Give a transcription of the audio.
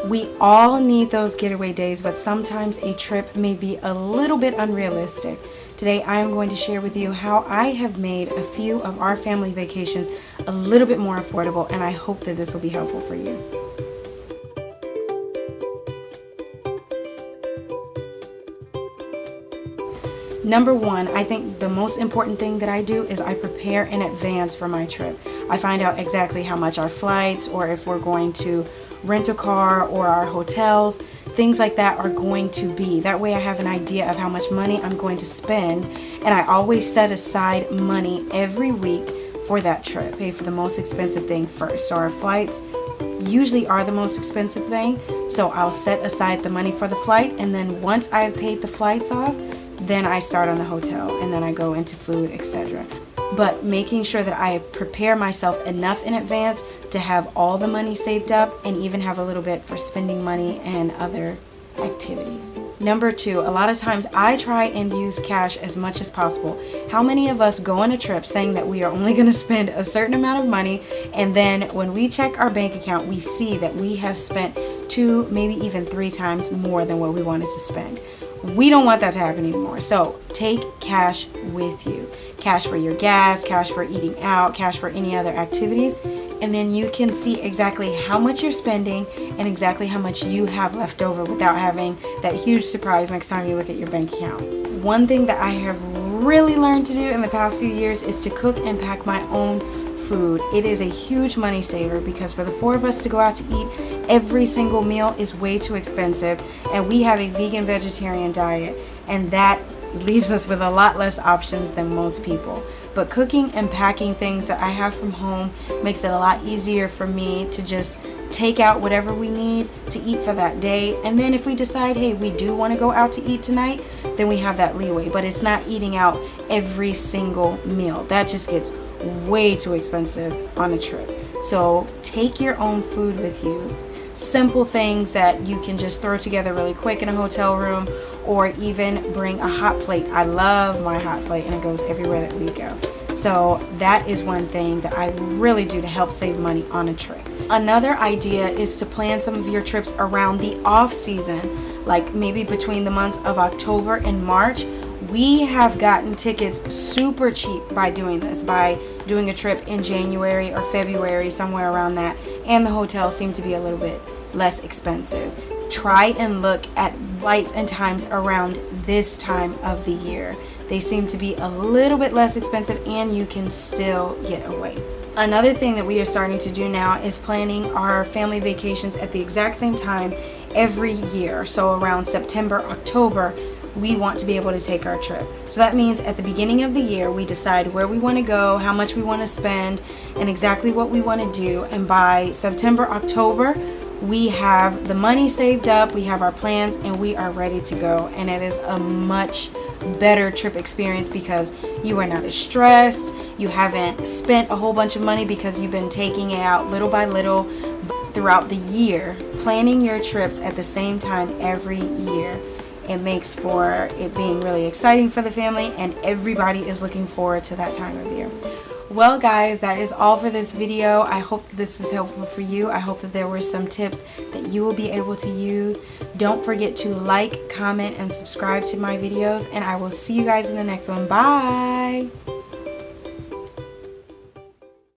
We all need those getaway days, but sometimes a trip may be a little bit unrealistic. Today I am going to share with you how I have made a few of our family vacations a little bit more affordable, and I hope that this will be helpful for you. Number one, I think the most important thing that I do is I prepare in advance for my trip. I find out exactly how much our flights, or if we're going to rent a car, or our hotels, things like that are going to be. That way I have an idea of how much money I'm going to spend, and I always set aside money every week for that trip. Pay for the most expensive thing first. So our flights usually are the most expensive thing, so I'll set aside the money for the flight, and then once I've paid the flights off, then I start on the hotel, and then I go into food, etc. But making sure that I prepare myself enough in advance to have all the money saved up, and even have a little bit for spending money and other activities. Number two, a lot of times I try and use cash as much as possible. How many of us go on a trip saying that we are only going to spend a certain amount of money, and then when we check our bank account, we see that we have spent 2, maybe even 3 times more than what we wanted to spend? We don't want that to happen anymore. So take cash with you. Cash for your gas, cash for eating out, cash for any other activities. And then you can see exactly how much you're spending and exactly how much you have left over without having that huge surprise next time you look at your bank account. One thing that I have really learned to do in the past few years is to cook and pack my own food. It is a huge money saver, because for the 4 of us to go out to eat every single meal is way too expensive, and we have a vegan vegetarian diet, and that leaves us with a lot less options than most people. But cooking and packing things that I have from home makes it a lot easier for me to just take out whatever we need to eat for that day, and then if we decide, hey, we do want to go out to eat tonight, then we have that leeway. But it's not eating out every single meal. That just gets way too expensive on a trip. So take your own food with you. Simple things that you can just throw together really quick in a hotel room, or even bring a hot plate. I love my hot plate, and it goes everywhere that we go. So that is one thing that I really do to help save money on a trip. Another idea is to plan some of your trips around the off season, like maybe between the months of October and March. We have gotten tickets super cheap by doing this, by doing a trip in January or February, somewhere around that, and the hotels seem to be a little bit less expensive. Try and look at flights and times around this time of the year. They seem to be a little bit less expensive, and you can still get away. Another thing that we are starting to do now is planning our family vacations at the exact same time every year. So around September, October, we want to be able to take our trip. So that means at the beginning of the year, we decide where we want to go, how much we want to spend, and exactly what we want to do. And by September, October, we have the money saved up, we have our plans, and we are ready to go. And it is a much better trip experience, because you are not as stressed, you haven't spent a whole bunch of money because you've been taking it out little by little throughout the year. Planning your trips at the same time every year, it makes for it being really exciting for the family, and everybody is looking forward to that time of year. Well guys, that is all for this video. I hope this was helpful for you. I hope that there were some tips that you will be able to use. Don't forget to like, comment, and subscribe to my videos, and I will see you guys in the next one. Bye!